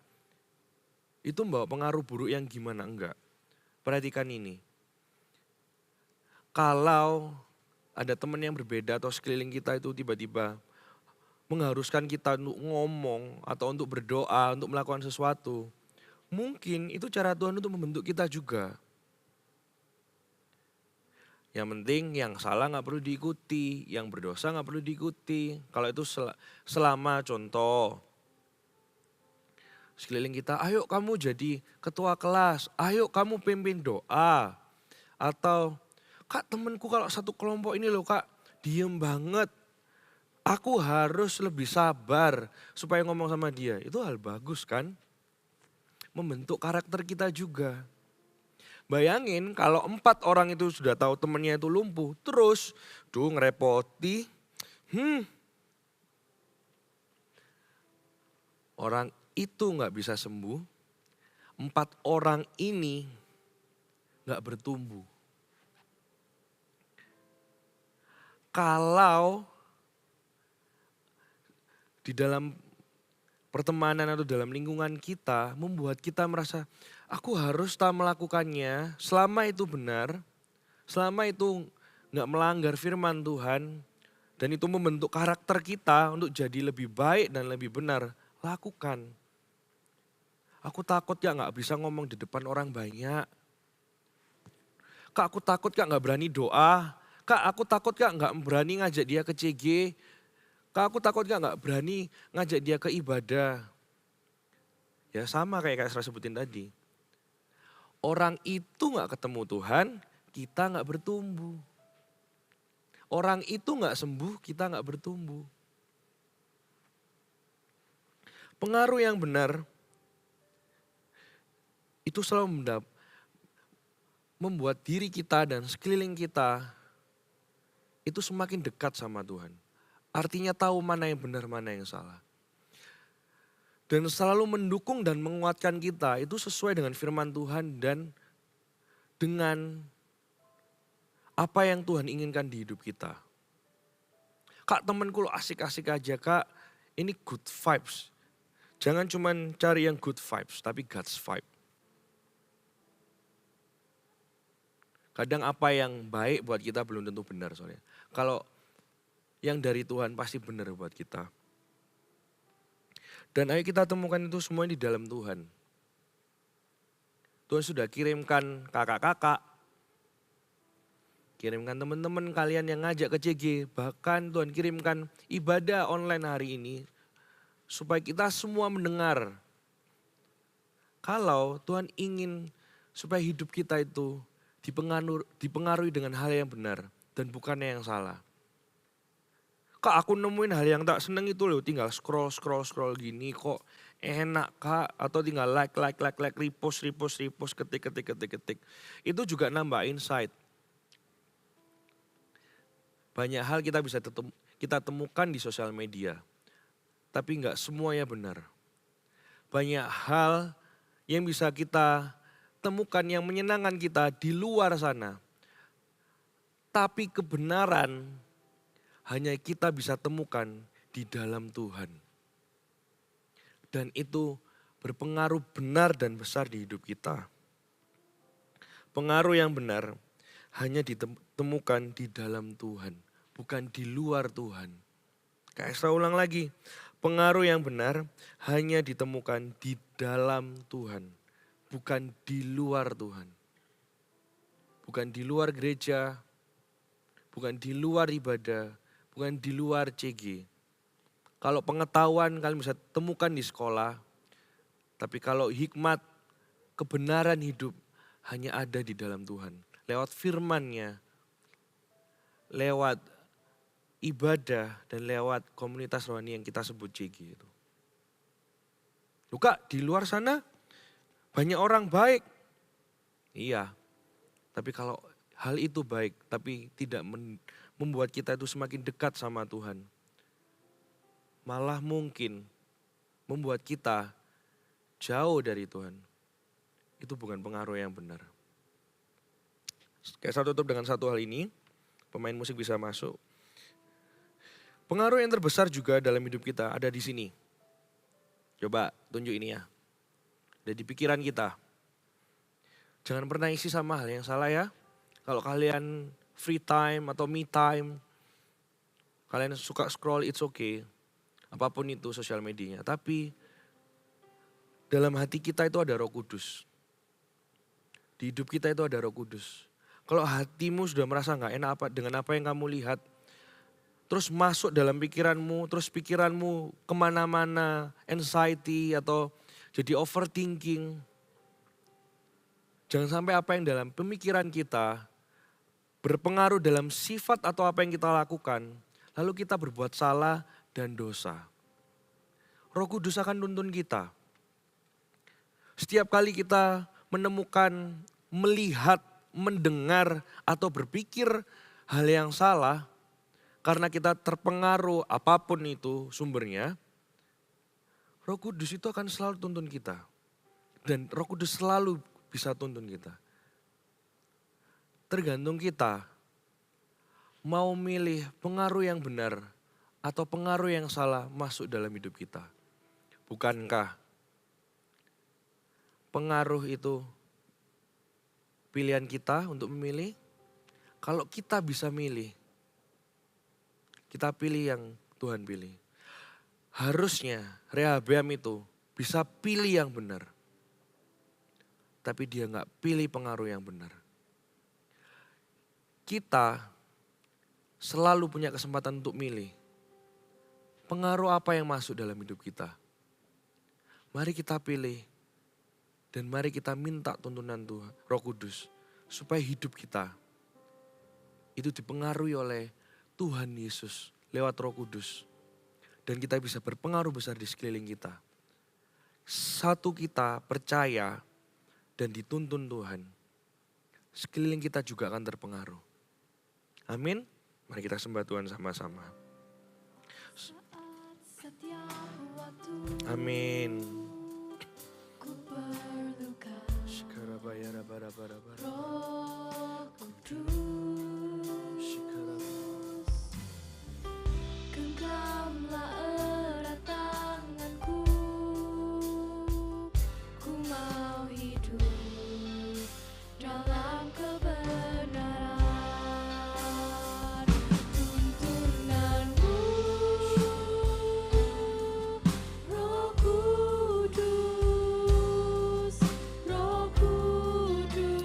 itu membawa pengaruh buruk yang gimana, enggak. Perhatikan ini. Kalau ada teman yang berbeda atau sekeliling kita itu tiba-tiba mengharuskan kita untuk ngomong atau untuk berdoa, untuk melakukan sesuatu. Mungkin itu cara Tuhan untuk membentuk kita juga. Yang penting yang salah gak perlu diikuti, yang berdosa gak perlu diikuti. Kalau itu selama contoh, sekeliling kita, ayo kamu jadi ketua kelas, ayo kamu pimpin doa. Atau Kak temenku kalau satu kelompok ini loh Kak, diem banget. Aku harus lebih sabar supaya ngomong sama dia. Itu hal bagus kan? Membentuk karakter kita juga. Bayangin kalau 4 orang itu sudah tahu temennya itu lumpuh. Terus, ngerepoti. Orang itu gak bisa sembuh. 4 orang ini gak bertumbuh. Kalau di dalam pertemanan atau dalam lingkungan kita membuat kita merasa aku harus tak melakukannya selama itu benar, selama itu gak melanggar firman Tuhan dan itu membentuk karakter kita untuk jadi lebih baik dan lebih benar, lakukan. Aku takut ya gak bisa ngomong di depan orang banyak. Kak aku takut Kak gak berani doa. Kak aku takut Kak gak berani ngajak dia ke CG. Kak aku takut gak berani ngajak dia ke ibadah. Ya sama kayak Kak Esra sebutin tadi. Orang itu gak ketemu Tuhan, kita gak bertumbuh. Orang itu gak sembuh, kita gak bertumbuh. Pengaruh yang benar itu selalu membuat diri kita dan sekeliling kita itu semakin dekat sama Tuhan. Artinya tahu mana yang benar, mana yang salah. Dan selalu mendukung dan menguatkan kita itu sesuai dengan firman Tuhan dan dengan apa yang Tuhan inginkan di hidup kita. Kak temanku lo asik-asik aja Kak, ini good vibes. Jangan cuma cari yang good vibes tapi God's vibe. Kadang apa yang baik buat kita belum tentu benar soalnya. Kalau yang dari Tuhan pasti benar buat kita. Dan ayo kita temukan itu semua di dalam Tuhan. Tuhan sudah kirimkan kakak-kakak, kirimkan teman-teman kalian yang ngajak ke CG. Bahkan Tuhan kirimkan ibadah online hari ini supaya kita semua mendengar. Kalau Tuhan ingin supaya hidup kita itu dipengaruhi dengan hal yang benar dan bukannya yang salah. Kak aku nemuin hal yang tak seneng itu loh, tinggal scroll gini kok enak Kak. Atau tinggal like, repost, ketik. Itu juga nambah insight. Banyak hal kita temukan di sosial media. Tapi enggak semuanya benar. Banyak hal yang bisa kita temukan yang menyenangkan kita di luar sana. Tapi kebenaran hanya kita bisa temukan di dalam Tuhan. Dan itu berpengaruh benar dan besar di hidup kita. Pengaruh yang benar hanya ditemukan di dalam Tuhan, bukan di luar Tuhan. Kayak saya ulang lagi, pengaruh yang benar hanya ditemukan di dalam Tuhan, bukan di luar Tuhan. Bukan di luar gereja, bukan di luar ibadah, bukan di luar CG. Kalau pengetahuan kalian bisa temukan di sekolah. Tapi kalau hikmat, kebenaran hidup hanya ada di dalam Tuhan. Lewat firman-Nya, lewat ibadah dan lewat komunitas rohani yang kita sebut CG itu. Loh Kak, di luar sana banyak orang baik. Iya, tapi kalau hal itu baik tapi tidak membuat kita itu semakin dekat sama Tuhan. Malah mungkin membuat kita jauh dari Tuhan. Itu bukan pengaruh yang benar. Kayak saya tutup dengan satu hal ini. Pemain musik bisa masuk. Pengaruh yang terbesar juga dalam hidup kita ada di sini. Coba tunjuk ini ya. Ada di pikiran kita. Jangan pernah isi sama hal yang salah ya. Kalau kalian free time atau me time, kalian suka scroll, it's okay. Apapun itu sosial medianya. Tapi dalam hati kita itu ada Roh Kudus. Di hidup kita itu ada Roh Kudus. Kalau hatimu sudah merasa gak enak dengan apa yang kamu lihat, terus masuk dalam pikiranmu, terus pikiranmu kemana-mana, anxiety atau jadi overthinking. Jangan sampai apa yang dalam pemikiran kita berpengaruh dalam sifat atau apa yang kita lakukan, lalu kita berbuat salah dan dosa. Roh Kudus akan tuntun kita. Setiap kali kita menemukan, melihat, mendengar, atau berpikir hal yang salah, karena kita terpengaruh apapun itu sumbernya, Roh Kudus itu akan selalu tuntun kita. Dan Roh Kudus selalu bisa tuntun kita. Tergantung kita mau milih pengaruh yang benar atau pengaruh yang salah masuk dalam hidup kita. Bukankah pengaruh itu pilihan kita untuk memilih? Kalau kita bisa milih, kita pilih yang Tuhan pilih. Harusnya Rehabeam itu bisa pilih yang benar. Tapi dia gak pilih pengaruh yang benar. Kita selalu punya kesempatan untuk milih. Pengaruh apa yang masuk dalam hidup kita. Mari kita pilih. Dan mari kita minta tuntunan Tuhan, Roh Kudus. Supaya hidup kita itu dipengaruhi oleh Tuhan Yesus lewat Roh Kudus. Dan kita bisa berpengaruh besar di sekeliling kita. Satu kita percaya dan dituntun Tuhan. Sekeliling kita juga akan terpengaruh. Amin. Mari kita sembah Tuhan sama-sama. Setiap waktu Amin. ku perlukan Roh Kudus. Genggamlah erat tanganku, ku mau hidup dalam kebenaran. Tuntunanmu, Roh Kudus, Roh Kudus,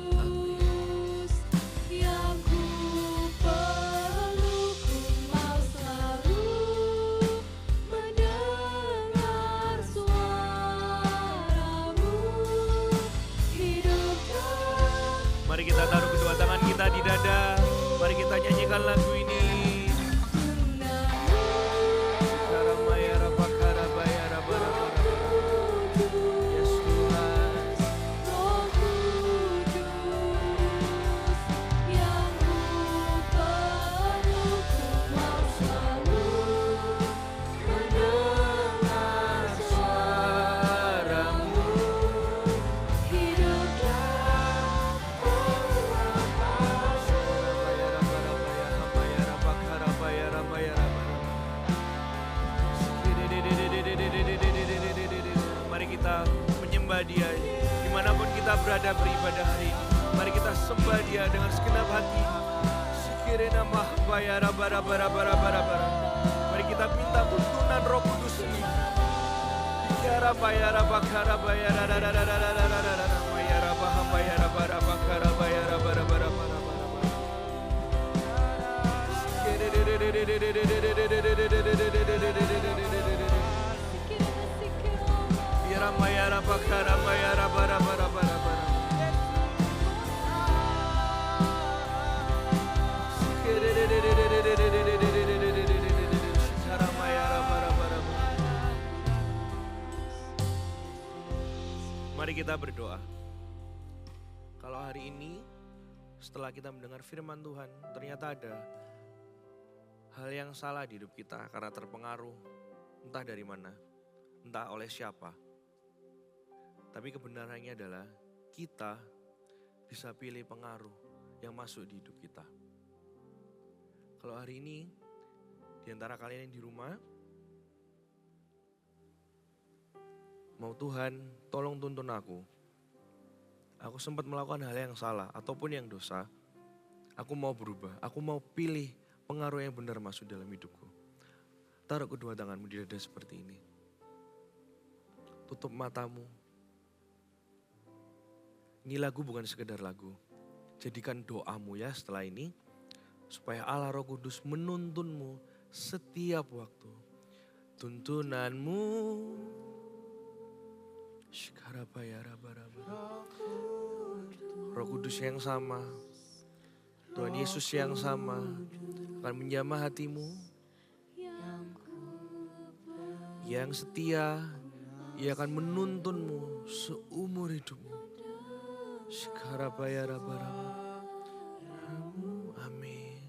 yang ku perlu, ku mau selalu mendengar suaramu. Hidup dan Mari kita taruh kedua tangan kita di dada. Mari kita nyanyikan lagu ini. Yes, Tuhan. Roh Kudus, yang ku perlu, ku mau selalu mendengar suaramu. Hidup dan Mari kita menyembah Dia dimanapun kita berada beribadah hari ini. Mari kita sembah Dia dengan segenap hati. Sikirena mahbayara bara bara bara bara bara. Mari kita minta tuntunan Roh Kudus ini. Dikara bayara bakara bayara da da da da da da da da da. Bayara baha bayara bara bakara bayara bara bara bara bara bara. Biara bayara bakara bayara bara bara bara bara. Sikara bayara bara bara bara. Mari kita berdoa. Kalau hari ini setelah kita mendengar firman Tuhan, ternyata ada hal yang salah di hidup kita karena terpengaruh entah dari mana, entah oleh siapa. Tapi kebenarannya adalah kita bisa pilih pengaruh yang masuk di hidup kita. Kalau hari ini di antara kalian yang di rumah, mau Tuhan tolong tuntun aku. Aku sempat melakukan hal yang salah ataupun yang dosa. Aku mau berubah, aku mau pilih pengaruh yang benar masuk dalam hidupku. Taruh kedua tanganmu di dada seperti ini. Tutup matamu. Ini lagu bukan sekedar lagu. Jadikan doamu ya setelah ini. Supaya Allah Roh Kudus menuntunmu setiap waktu. Tuntunanmu. Roh Kudus yang sama. Tuhan Yesus yang sama akan menjamah hatimu, yang setia, ia akan menuntunmu seumur hidupmu. Sekarabaya rabaraba. Amin.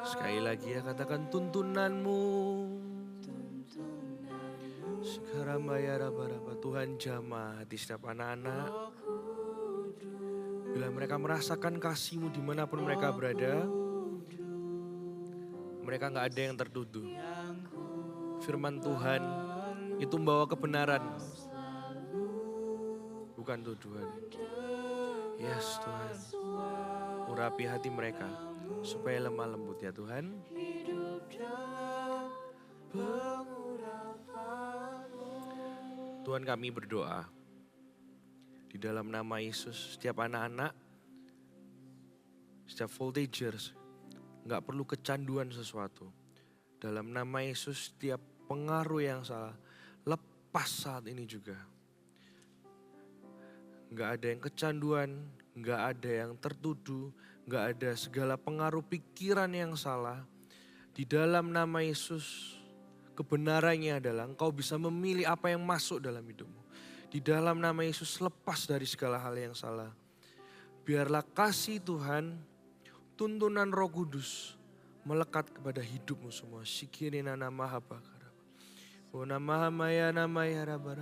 Sekali lagi ya, katakan tuntunanmu. Sekarabaya rabaraba. Tuhan jamah hati setiap anak-anak. Bila mereka merasakan kasih-Mu dimanapun mereka berada, mereka gak ada yang tertuduh. Firman Tuhan itu membawa kebenaran, bukan tuduhan. Yes Tuhan, urapi hati mereka supaya lemah lembut ya Tuhan. Tuhan, kami berdoa di dalam nama Yesus, setiap anak-anak, setiap voltagers gak perlu kecanduan sesuatu. Dalam nama Yesus, setiap pengaruh yang salah lepas saat ini juga. Gak ada yang kecanduan, gak ada yang tertuduh, gak ada segala pengaruh pikiran yang salah. Di dalam nama Yesus, kebenarannya adalah engkau bisa memilih apa yang masuk dalam hidupmu. Di dalam nama Yesus, lepas dari segala hal yang salah. Biarlah kasih Tuhan, tuntunan Roh Kudus melekat kepada hidupmu semua. Sikirina nama habakara. Oh nama maya raba.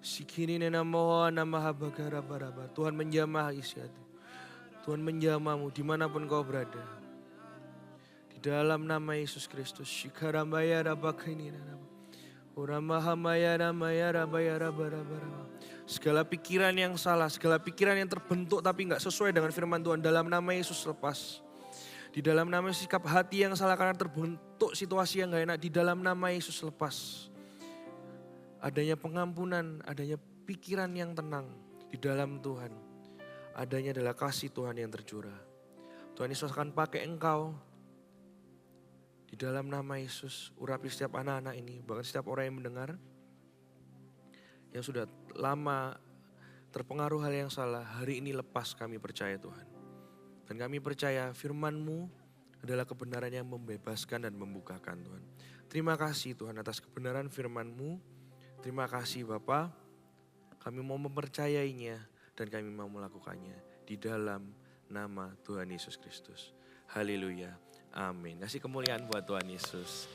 Sikirina nama habakara. Tuhan menjamah isi hati. Tuhan menjamahmu dimanapun kau berada. Di dalam nama Yesus Kristus. Sikarambaya rabakini nama. Segala pikiran yang salah, segala pikiran yang terbentuk tapi gak sesuai dengan firman Tuhan, dalam nama Yesus lepas. Di dalam nama sikap hati yang salah karena terbentuk situasi yang gak enak, di dalam nama Yesus lepas. Adanya pengampunan, adanya pikiran yang tenang di dalam Tuhan. Adanya adalah kasih Tuhan yang tercurah. Tuhan Yesus akan pakai engkau. Di dalam nama Yesus, urapi setiap anak-anak ini, bahkan setiap orang yang mendengar, yang sudah lama terpengaruh hal yang salah, hari ini lepas, kami percaya Tuhan. Dan kami percaya firman-Mu adalah kebenaran yang membebaskan dan membukakan Tuhan. Terima kasih Tuhan atas kebenaran firman-Mu. Terima kasih Bapa, kami mau mempercayainya dan kami mau melakukannya. Di dalam nama Tuhan Yesus Kristus. Haleluya. Amin. Kasih kemuliaan buat Tuhan Yesus.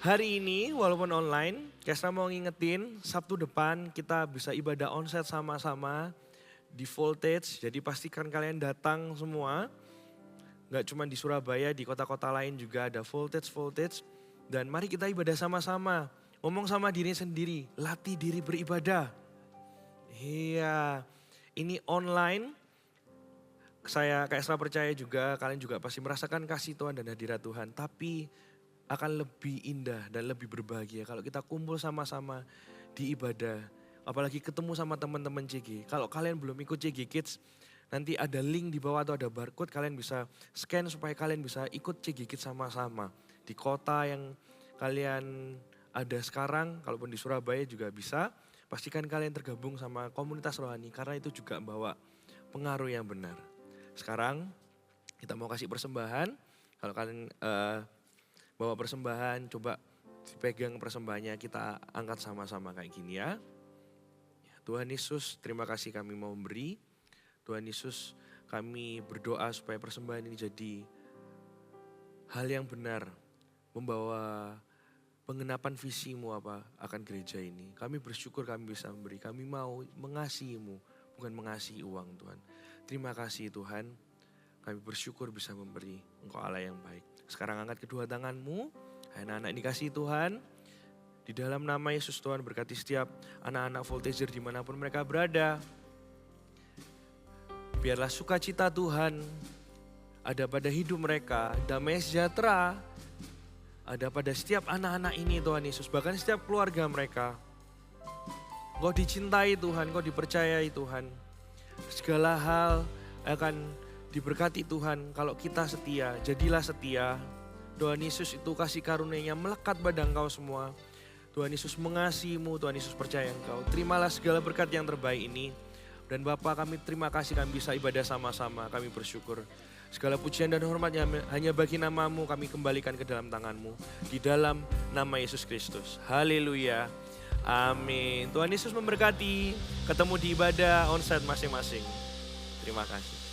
Hari ini walaupun online, Kesra mau ngingetin Sabtu depan kita bisa ibadah onsite sama-sama di Voltage. Jadi pastikan kalian datang semua. Gak cuma di Surabaya, di kota-kota lain juga ada Voltage. Dan mari kita ibadah sama-sama. Ngomong sama diri sendiri, latih diri beribadah. Iya, ini online. Saya Kesra percaya juga kalian juga pasti merasakan kasih Tuhan dan hadirat Tuhan. Tapi akan lebih indah dan lebih berbahagia kalau kita kumpul sama-sama di ibadah. Apalagi ketemu sama teman-teman CG. Kalau kalian belum ikut CG Kids, nanti ada link di bawah atau ada barcode, kalian bisa scan supaya kalian bisa ikut CG Kids sama-sama. Di kota yang kalian ada sekarang, kalaupun di Surabaya juga bisa. Pastikan kalian tergabung sama komunitas rohani karena itu juga membawa pengaruh yang benar. Sekarang kita mau kasih persembahan. Kalau kalian bawa persembahan, coba dipegang persembahannya, kita angkat sama-sama kayak gini ya. Tuhan Yesus, terima kasih kami mau memberi. Tuhan Yesus, kami berdoa supaya persembahan ini jadi hal yang benar, membawa pengenapan visi-Mu akan gereja ini. Kami bersyukur kami bisa memberi, kami mau mengasihi-Mu, bukan mengasihi uang Tuhan. Terima kasih Tuhan, kami bersyukur bisa memberi, Engkau Allah yang baik. Sekarang angkat kedua tanganmu, anak-anak dikasihi Tuhan. Di dalam nama Yesus Tuhan berkati setiap anak-anak Voltager dimanapun mereka berada. Biarlah sukacita Tuhan ada pada hidup mereka, damai sejahtera ada pada setiap anak-anak ini Tuhan Yesus. Bahkan setiap keluarga mereka. Engkau dicintai Tuhan, Engkau dipercayai Tuhan. Segala hal akan diberkati Tuhan kalau kita setia, jadilah setia. Tuhan Yesus itu kasih karunia-Nya melekat pada engkau semua. Tuhan Yesus mengasihi-Mu, Tuhan Yesus percaya engkau. Terimalah segala berkat yang terbaik ini. Dan Bapa, kami terima kasih kami bisa ibadah sama-sama, kami bersyukur. Segala pujian dan hormatnya hanya bagi nama-Mu, kami kembalikan ke dalam tangan-Mu. Di dalam nama Yesus Kristus. Haleluya. Amin. Tuhan Yesus memberkati. Ketemu di ibadah onsite masing-masing. Terima kasih.